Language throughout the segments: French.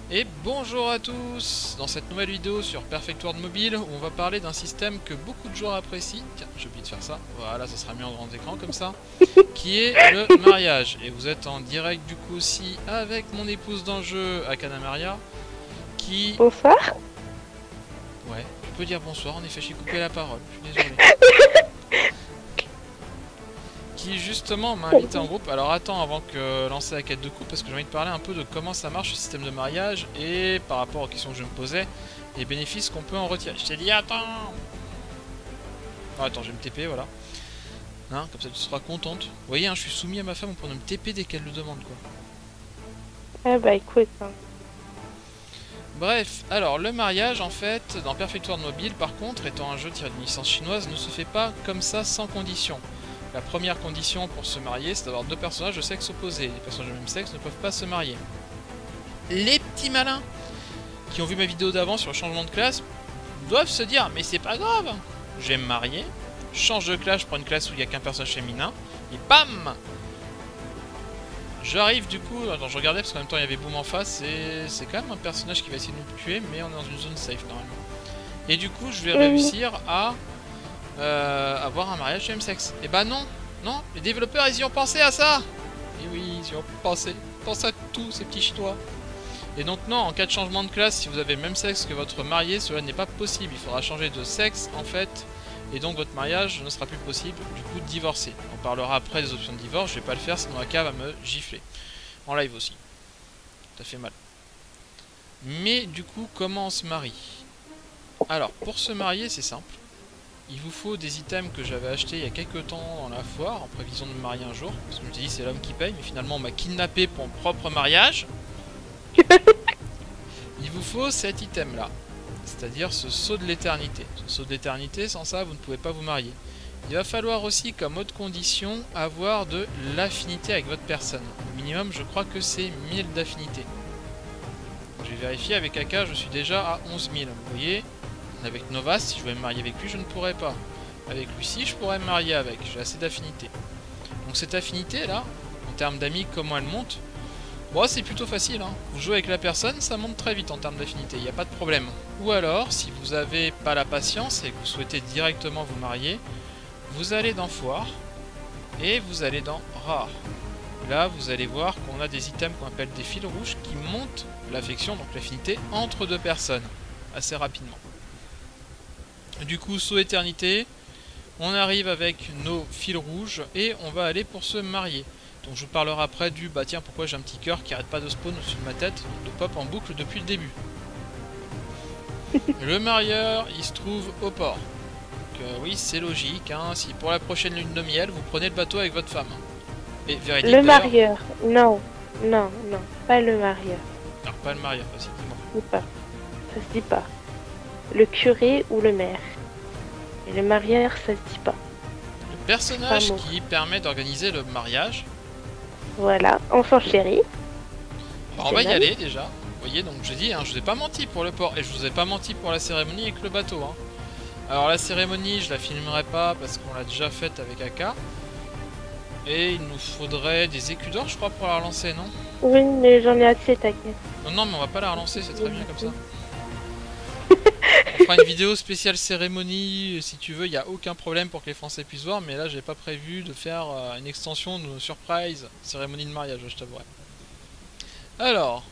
Et bonjour à tous. Dans cette nouvelle vidéo sur Perfect World Mobile, où on va parler d'un système que beaucoup de joueurs apprécient. Tiens, j'ai oublié de faire ça. Voilà, ça sera mis en grand écran comme ça. Qui est le mariage. Et vous êtes en direct du coup aussi avec mon épouse dans le jeu, Akana Maria. Qui... Bonsoir. Ouais, je peux dire bonsoir, en effet, j'ai coupé la parole. Je suis désolé. Qui justement m'a invité en groupe. Alors attends avant que lancer la quête de couple, parce que j'ai envie de parler un peu de comment ça marche le système de mariage et par rapport aux questions que je me posais, les bénéfices qu'on peut en retirer. Je t'ai dit attends. Oh, attends, je vais me TP, voilà. Hein, comme ça tu seras contente. Vous voyez, hein, je suis soumis à ma femme pour ne me TP dès qu'elle le demande quoi. Ah bah écoute. Bref, alors le mariage en fait, dans Perfect World Mobile par contre, étant un jeu tiré d'une licence chinoise, ne se fait pas comme ça sans condition. La première condition pour se marier, c'est d'avoir deux personnages de sexe opposé. Les personnages de même sexe ne peuvent pas se marier. Les petits malins qui ont vu ma vidéo d'avant sur le changement de classe doivent se dire, mais c'est pas grave, je vais me marier, je change de classe, je prends une classe où il n'y a qu'un personnage féminin, et bam, j'arrive du coup, attends, je regardais parce qu'en même temps il y avait Boom en face, et c'est quand même un personnage qui va essayer de nous tuer, mais on est dans une zone safe normalement. Et du coup je vais réussir à avoir un mariage du même sexe. Et bah non, non, les développeurs ils y ont pensé à ça. Et oui, ils y ont pensé. Pense à tous ces petits chinois. Et donc non, en cas de changement de classe, si vous avez le même sexe que votre marié, cela n'est pas possible. Il faudra changer de sexe en fait. Et donc votre mariage ne sera plus possible, du coup de divorcer. On parlera après des options de divorce, je vais pas le faire sinon Aka va me gifler. En live aussi. Ça fait mal. Mais du coup, comment on se marie? Alors, pour se marier, c'est simple. Il vous faut des items que j'avais achetés il y a quelques temps dans la foire, en prévision de me marier un jour. Parce que je me suis dit, c'est l'homme qui paye, mais finalement on m'a kidnappé pour mon propre mariage. Il vous faut cet item là, c'est-à-dire ce saut de l'éternité. Ce saut de l'éternité, sans ça vous ne pouvez pas vous marier. Il va falloir aussi comme autre condition avoir de l'affinité avec votre personne. Au minimum je crois que c'est 1000 d'affinité. Je vais vérifier avec Aka, je suis déjà à 11 000, vous voyez. Avec Nova, si je voulais me marier avec lui, je ne pourrais pas. Avec Lucie, je pourrais me marier avec. J'ai assez d'affinité. Donc cette affinité là, en termes d'amis, comment elle monte? Bon, c'est plutôt facile. Hein. Vous jouez avec la personne, ça monte très vite en termes d'affinité. Il n'y a pas de problème. Ou alors, si vous n'avez pas la patience et que vous souhaitez directement vous marier, vous allez dans Foire et vous allez dans Rare. Là, vous allez voir qu'on a des items qu'on appelle des fils rouges qui montent l'affection, donc l'affinité, entre deux personnes assez rapidement. Du coup, saut éternité, on arrive avec nos fils rouges et on va aller pour se marier. Donc je vous parlerai après du bah tiens pourquoi j'ai un petit cœur qui arrête pas de spawn au-dessus de ma tête, de pop en boucle depuis le début. Le marieur il se trouve au port. Donc oui c'est logique, hein, si pour la prochaine lune de miel vous prenez le bateau avec votre femme. Et véridique, le marieur, non, non, non, pas le marieur. Alors pas le marieur, vas-y dis-moi. Pas. Ça se dit pas. Le curé ou le maire. Et le marieur, ça se dit pas. Le personnage qui permet d'organiser le mariage. Voilà, enfant chéri. Alors, on va y aller déjà. Vous voyez, donc j'ai dit, hein, je vous ai pas menti pour le port et je vous ai pas menti pour la cérémonie avec le bateau. Hein. Alors la cérémonie, je la filmerai pas parce qu'on l'a déjà faite avec Aka. Et il nous faudrait des écus d'or, je crois, pour la relancer, non? Oui, mais j'en ai assez, t'inquiète. Non, non, mais on va pas la relancer, c'est très bien comme ça. On fera une vidéo spéciale cérémonie, si tu veux, il n'y a aucun problème pour que les Français puissent voir, mais là j'ai pas prévu de faire une extension de surprise, cérémonie de mariage, je t'avouerai. Alors,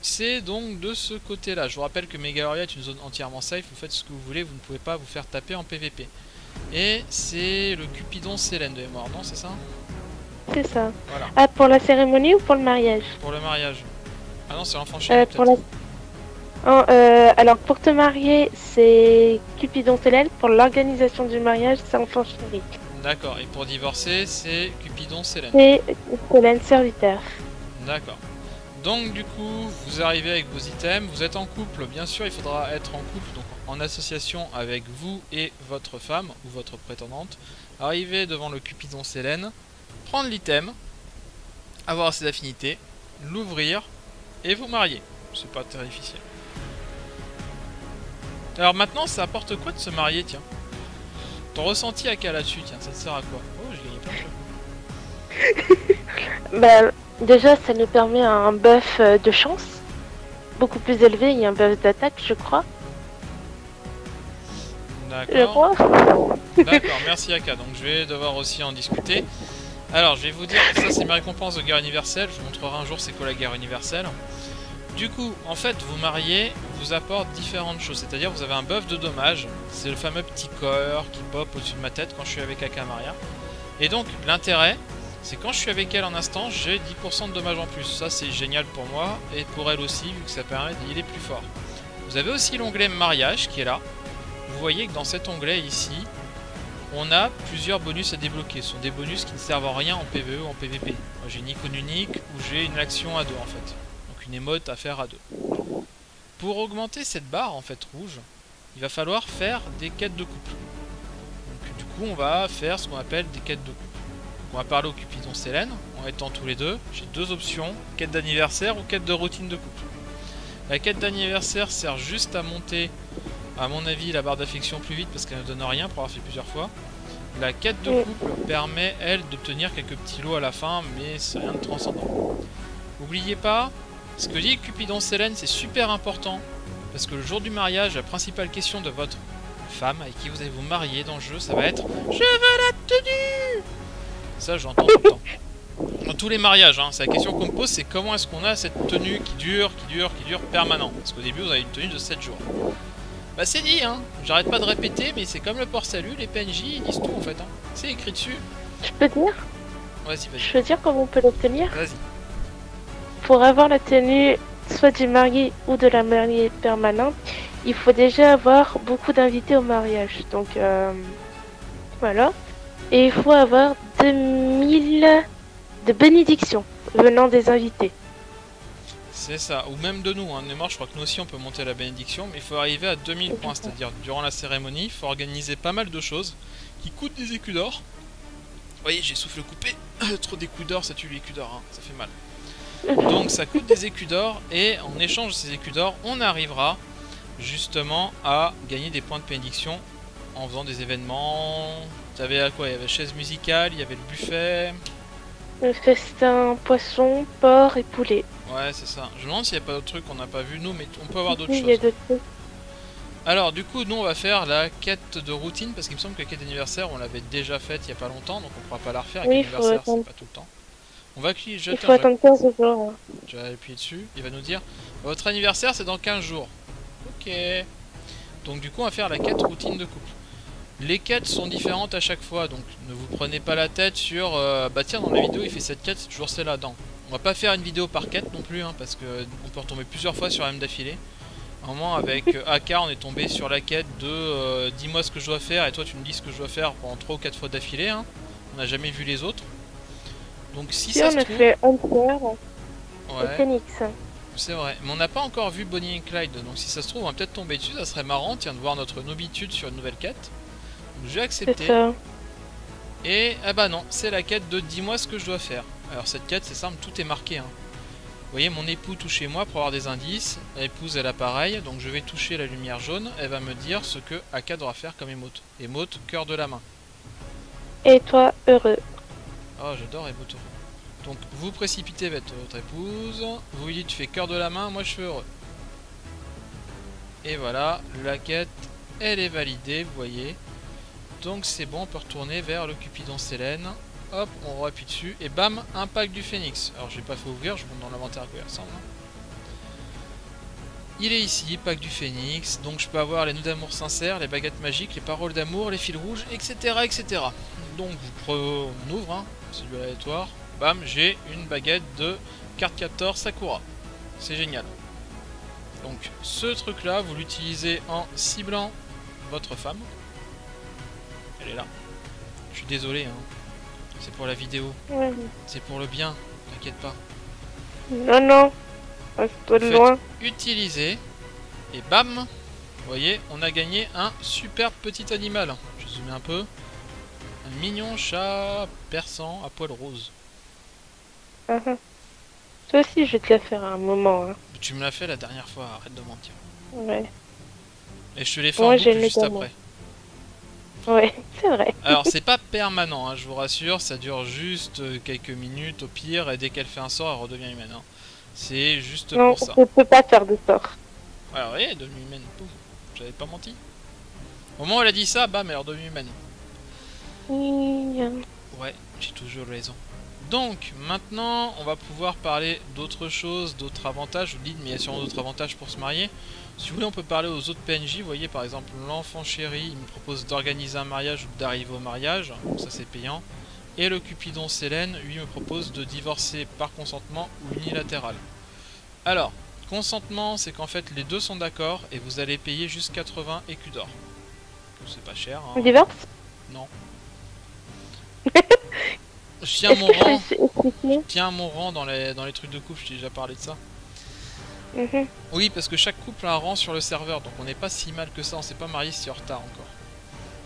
c'est donc de ce côté-là. Je vous rappelle que Megaloria est une zone entièrement safe, vous faites ce que vous voulez, vous ne pouvez pas vous faire taper en PVP. Et c'est le Cupidon Célène de mémoire, non, c'est ça? C'est ça. Voilà. Ah, pour la cérémonie ou pour le mariage? Pour le mariage. Ah non, c'est l'enfant chéri, pour la... Oh, alors pour te marier, c'est Cupidon Célène. Pour l'organisation du mariage, c'est enfant chéri. D'accord, et pour divorcer, c'est Cupidon Célène. C'est Célène serviteur. D'accord. Donc du coup, vous arrivez avec vos items, vous êtes en couple, bien sûr, il faudra être en couple, donc en association avec vous et votre femme, ou votre prétendante. Arriver devant le Cupidon Célène, prendre l'item, avoir ses affinités, l'ouvrir, et vous marier. C'est pas très difficile. Alors maintenant, ça apporte quoi de se marier, tiens? Ton ressenti à quoi là-dessus, tiens, ça te sert à quoi? Oh, je gagnais plein de choses. Bah, déjà, ça nous permet un buff de chance. beaucoup plus élevé, il y a un buff d'attaque, je crois. Je D'accord. crois. D'accord, merci Aka. Donc je vais devoir aussi en discuter. Alors je vais vous dire, ça c'est mes récompenses de guerre universelle. Je vous montrerai un jour c'est quoi la guerre universelle. Du coup, en fait, vous marier vous apporte différentes choses. C'est-à-dire vous avez un buff de dommage. C'est le fameux petit corps qui pop au-dessus de ma tête quand je suis avec Aka Maria. Et donc l'intérêt, c'est quand je suis avec elle en instant, j'ai 10% de dommages en plus. Ça c'est génial pour moi et pour elle aussi, vu que ça permet d'y plus fort. Vous avez aussi l'onglet mariage qui est là. Vous voyez que dans cet onglet ici, on a plusieurs bonus à débloquer. Ce sont des bonus qui ne servent à rien en PvE ou en PvP. Moi j'ai une icône unique ou j'ai une action à deux en fait. Donc une émote à faire à deux. Pour augmenter cette barre en fait rouge, il va falloir faire des quêtes de couple. Donc du coup on va faire ce qu'on appelle des quêtes de couple. Donc, on va parler au Cupidon Sélène en étant tous les deux. J'ai deux options, quête d'anniversaire ou quête de routine de couple. La quête d'anniversaire sert juste à monter, à mon avis, la barre d'affection plus vite parce qu'elle ne donne rien pour avoir fait plusieurs fois. La quête de couple permet, elle, d'obtenir quelques petits lots à la fin, mais c'est rien de transcendant. N'oubliez pas, ce que dit Cupidon Sélène, c'est super important, parce que le jour du mariage, la principale question de votre femme avec qui vous allez vous marier dans le jeu, ça va être « Je veux la tenue !» Ça, j'entends tout le temps. Dans tous les mariages, hein, c'est la question qu'on me pose, c'est comment est-ce qu'on a cette tenue qui dure permanent. Parce qu'au début, vous avez une tenue de 7 jours. Bah c'est dit, hein. J'arrête pas de répéter, mais c'est comme le port salut, les PNJ ils disent tout en fait. Hein. C'est écrit dessus. Je peux dire Vas-y, vas-y. Je peux dire comment on peut l'obtenir. Vas-y. Pour avoir la tenue soit du marié ou de la mariée permanente, il faut déjà avoir beaucoup d'invités au mariage. Donc voilà. Et il faut avoir 2000 de bénédictions venant des invités. C'est ça, ou même de nous, hein. Neymar, je crois que nous aussi on peut monter à la bénédiction, mais il faut arriver à 2000 points, c'est-à-dire durant la cérémonie, il faut organiser pas mal de choses qui coûtent des écus d'or. Vous voyez, j'ai souffle coupé, trop d'écus d'or, ça tue les écus d'or, hein. Ça fait mal. Donc ça coûte des écus d'or, et en échange de ces écus d'or, on arrivera justement à gagner des points de bénédiction en faisant des événements. Tu avais quoi? Il y avait chaise musicale, il y avait le buffet. Le festin, poisson, porc et poulet. Ouais, c'est ça. Je me demande s'il n'y a pas d'autres trucs qu'on n'a pas vu nous, mais on peut avoir d'autres Oui, choses. il y a d'autres trucs. Alors, du coup, nous on va faire la quête de routine parce qu'il me semble que la quête d'anniversaire on l'avait déjà faite il n'y a pas longtemps, donc on pourra pas la refaire. La Oui, quête d'anniversaire, c'est pas tout le temps. On va cliquer, il faut attendre 15 jours. je vais appuyer dessus, il va nous dire votre anniversaire c'est dans 15 jours. Ok. Donc, du coup, on va faire la quête routine de couple. Les quêtes sont différentes à chaque fois, donc ne vous prenez pas la tête sur bah tiens, dans la vidéo il fait cette quête, c'est toujours celle-là. Non, on va pas faire une vidéo par quête non plus, hein, parce que on peut retomber plusieurs fois sur la même d'affilée. À un moment avec AK on est tombé sur la quête de dis-moi ce que je dois faire et toi tu me dis ce que je dois faire pendant 3 ou 4 fois d'affilée, hein. On n'a jamais vu les autres. Donc si ça se on a trouve... fait Hunter Ouais, et Phoenix. c'est vrai, mais on n'a pas encore vu Bonnie et Clyde, donc si ça se trouve on va peut-être tomber dessus, ça serait marrant, tiens, de voir notre nobitude sur une nouvelle quête. Donc j'ai accepté. Et ah bah non, c'est la quête de dis-moi ce que je dois faire. Alors cette quête c'est simple, tout est marqué, hein. Vous voyez, mon époux touche chez moi pour avoir des indices. L'épouse elle a pareil, donc je vais toucher la lumière jaune. Elle va me dire ce que Aka devra faire comme émote. Émote, cœur de la main. Et toi, heureux. Oh, j'adore émote. Donc vous précipitez avec votre épouse. Vous lui dites tu fais cœur de la main, moi je fais heureux. Et voilà, la quête elle est validée, vous voyez. Donc c'est bon, on peut retourner vers le Cupidon Sélène. Hop, on appuie dessus et bam, un pack du Phénix. Alors j'ai pas fait ouvrir, je monte dans l'inventaire à quoi il ressemble. Il est ici, pack du Phénix. Donc je peux avoir les nœuds d'amour sincères, les baguettes magiques, les paroles d'amour, les fils rouges, etc. etc. Donc on ouvre, hein, c'est du aléatoire. Bam, j'ai une baguette de carte captor Sakura. C'est génial. Donc ce truc là, vous l'utilisez en ciblant votre femme. Elle est là. Je suis désolé, hein. C'est pour la vidéo. Ouais. C'est pour le bien. T'inquiète pas. Non, non. Reste de loin. Utiliser. Et bam. Vous voyez, on a gagné un super petit animal. Je zoome un peu. Un mignon chat persan à poil rose. Toi aussi, je vais te la faire à un moment. Hein. Tu me l'as fait la dernière fois, arrête de mentir. Ouais. Et je te l'ai fait en boucle juste après. Ouais, c'est vrai. Alors c'est pas permanent, hein, je vous rassure, ça dure juste quelques minutes au pire, et dès qu'elle fait un sort, elle redevient humaine. Hein. C'est juste Non, pour ça. on ne peut pas faire de sort. Alors, oui, elle est devenue humaine. Pouf. J'avais pas menti. Au moment où elle a dit ça, bam, elle est redevenue humaine. Ouais, j'ai toujours raison. Donc, maintenant, on va pouvoir parler d'autres choses, d'autres avantages. Je vous dis, mais il y a sûrement d'autres avantages pour se marier. Si vous voulez, on peut parler aux autres PNJ. Vous voyez, par exemple, l'enfant chéri, il me propose d'organiser un mariage ou d'arriver au mariage. Donc ça, c'est payant. Et le Cupidon Célène, lui, me propose de divorcer par consentement ou unilatéral. Alors, consentement, c'est qu'en fait, les deux sont d'accord et vous allez payer juste 80 écus d'or. C'est pas cher, hein. On divorce? Non. Je tiens mon rang. Je tiens mon rang dans les trucs de couple, je t'ai déjà parlé de ça. Oui, parce que chaque couple a un rang sur le serveur, donc on n'est pas si mal que ça, on s'est pas marié si en retard encore.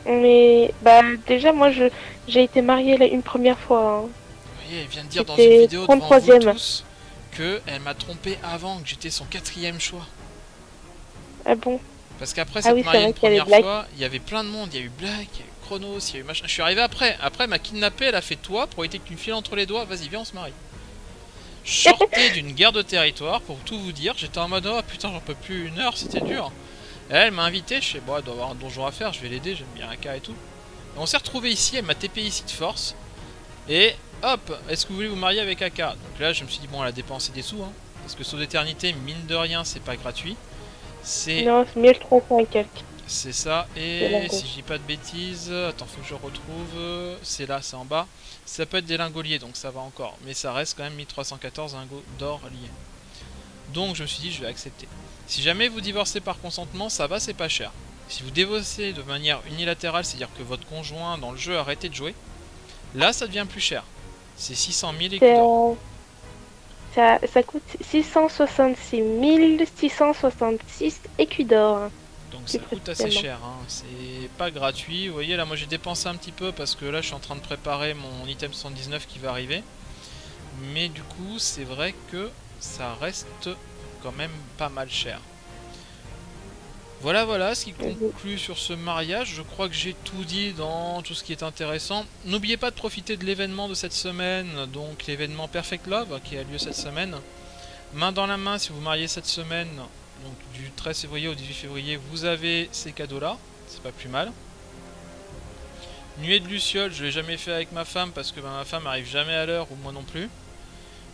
Mais bah déjà moi j'ai été mariée là, une première fois. Hein. Vous voyez, elle vient de dire dans une vidéo devant vous tous que elle m'a trompé avant, que j'étais son 4e choix. Ah bon? Parce qu'après cette mariée une première fois, il y avait plein de monde, il y a eu Black, il y a eu Chronos, il y a eu machin. Je suis arrivé après. Après, elle m'a kidnappé, elle a fait toi pour éviter que tu me files entre les doigts. Vas-y, viens, on se marie. Je sortais d'une guerre de territoire pour tout vous dire. J'étais en mode, oh putain, j'en peux plus, 1 heure, c'était dur. Et elle m'a invité, je sais, bon, elle doit avoir un donjon à faire, je vais l'aider, j'aime bien AK et tout. Et on s'est retrouvé ici, elle m'a TP ici de force. Et hop, est-ce que vous voulez vous marier avec AK? Donc là, je me suis dit, bon, elle a dépensé des sous, hein. Parce que saut d'éternité, mine de rien, c'est pas gratuit. C'est. Non, c'est 1300 et quelques. C'est ça, et si je dis pas de bêtises, attends, faut que je retrouve, c'est là, c'est en bas. Ça peut être des lingoliers, donc ça va encore, mais ça reste quand même 1314 lingots d'or liés. Donc je me suis dit, je vais accepter. Si jamais vous divorcez par consentement, ça va, c'est pas cher. Si vous divorcez de manière unilatérale, c'est-à-dire que votre conjoint dans le jeu a arrêté de jouer, là ça devient plus cher. C'est 600 000 écus d'or. Ça coûte 666 666 écus d'or. Donc ça coûte assez cher, hein. C'est pas gratuit. Vous voyez là, moi j'ai dépensé un petit peu parce que là je suis en train de préparer mon item 119 qui va arriver. Mais du coup c'est vrai que ça reste quand même pas mal cher. Voilà ce qui conclut sur ce mariage. Je crois que j'ai tout dit dans tout ce qui est intéressant. N'oubliez pas de profiter de l'événement de cette semaine, donc l'événement Perfect Love qui a lieu cette semaine. Main dans la main, si vous mariez cette semaine, donc du 13 février au 18 février, vous avez ces cadeaux-là. C'est pas plus mal. Nuée de Luciole, je l'ai jamais fait avec ma femme parce que ma femme arrive jamais à l'heure ou moi non plus.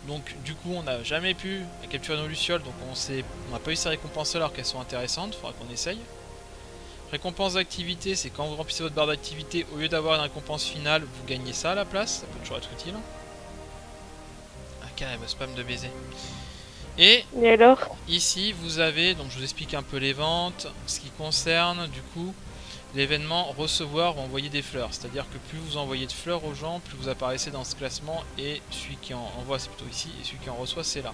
Donc du coup on n'a jamais pu capturer nos lucioles, donc on n'a pas eu ces récompenses alors qu'elles sont intéressantes, faudra qu'on essaye. Récompense d'activité, c'est quand vous remplissez votre barre d'activité, au lieu d'avoir une récompense finale, vous gagnez ça à la place, ça peut toujours être utile. Ah carrément, spam de baiser. Et alors ici vous avez, donc je vous explique un peu les ventes, ce qui concerne du coup l'événement recevoir ou envoyer des fleurs, c'est à dire que plus vous envoyez de fleurs aux gens, plus vous apparaissez dans ce classement, et celui qui en envoie c'est plutôt ici, et celui qui en reçoit c'est là.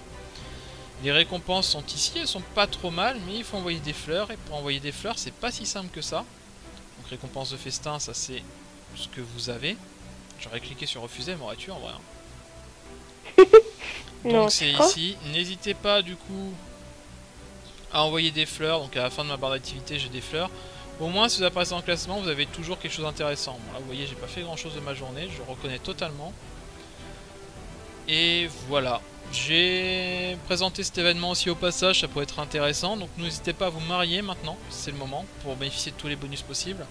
Les récompenses sont ici, elles sont pas trop mal, mais il faut envoyer des fleurs, et pour envoyer des fleurs c'est pas si simple que ça. Donc récompense de festin, ça c'est ce que vous avez. J'aurais cliqué sur refuser, elle m'aurait tué en vrai. Donc c'est ici, n'hésitez pas du coup à envoyer des fleurs, donc à la fin de ma barre d'activité j'ai des fleurs. Au moins si vous apparaissez dans le classement, vous avez toujours quelque chose d'intéressant. Bon là vous voyez, j'ai pas fait grand chose de ma journée, je reconnais totalement. Et voilà, j'ai présenté cet événement aussi au passage, ça pourrait être intéressant. Donc n'hésitez pas à vous marier maintenant, c'est le moment, pour bénéficier de tous les bonus possibles.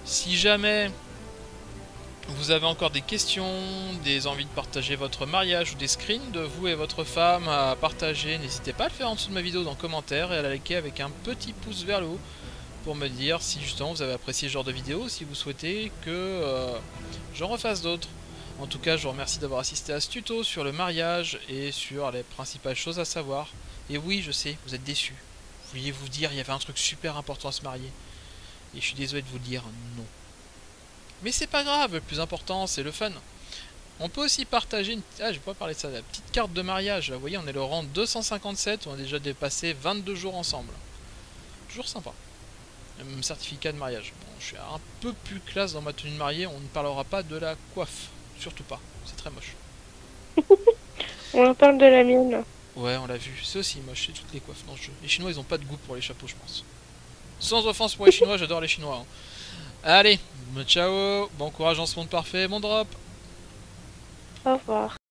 Si jamais vous avez encore des questions, des envies de partager votre mariage ou des screens de vous et votre femme à partager, n'hésitez pas à le faire en dessous de ma vidéo dans les commentaires et à la liker avec un petit pouce vers le haut pour me dire si justement vous avez apprécié ce genre de vidéo, si vous souhaitez que j'en refasse d'autres. En tout cas, je vous remercie d'avoir assisté à ce tuto sur le mariage et sur les principales choses à savoir. Et oui, je sais, vous êtes déçus. Vous vouliez vous dire il y avait un truc super important à se marier. Et je suis désolé de vous dire non. Mais c'est pas grave, le plus important c'est le fun. On peut aussi partager une... Ah, j'ai pas parlé de ça, la petite carte de mariage. Là, vous voyez, on est le rang 257, on a déjà dépassé 22 jours ensemble. Toujours sympa. Même certificat de mariage. Bon, je suis un peu plus classe dans ma tenue de mariée, on ne parlera pas de la coiffe. Surtout pas, c'est très moche. On en parle de la mienne. Ouais, on l'a vu, c'est aussi moche, c'est toutes les coiffes dans le jeu. Les Chinois, ils ont pas de goût pour les chapeaux, je pense. Sans offense pour les Chinois, j'adore les Chinois. Hein. Allez, ciao, bon courage dans ce monde parfait, bon drop. Au revoir.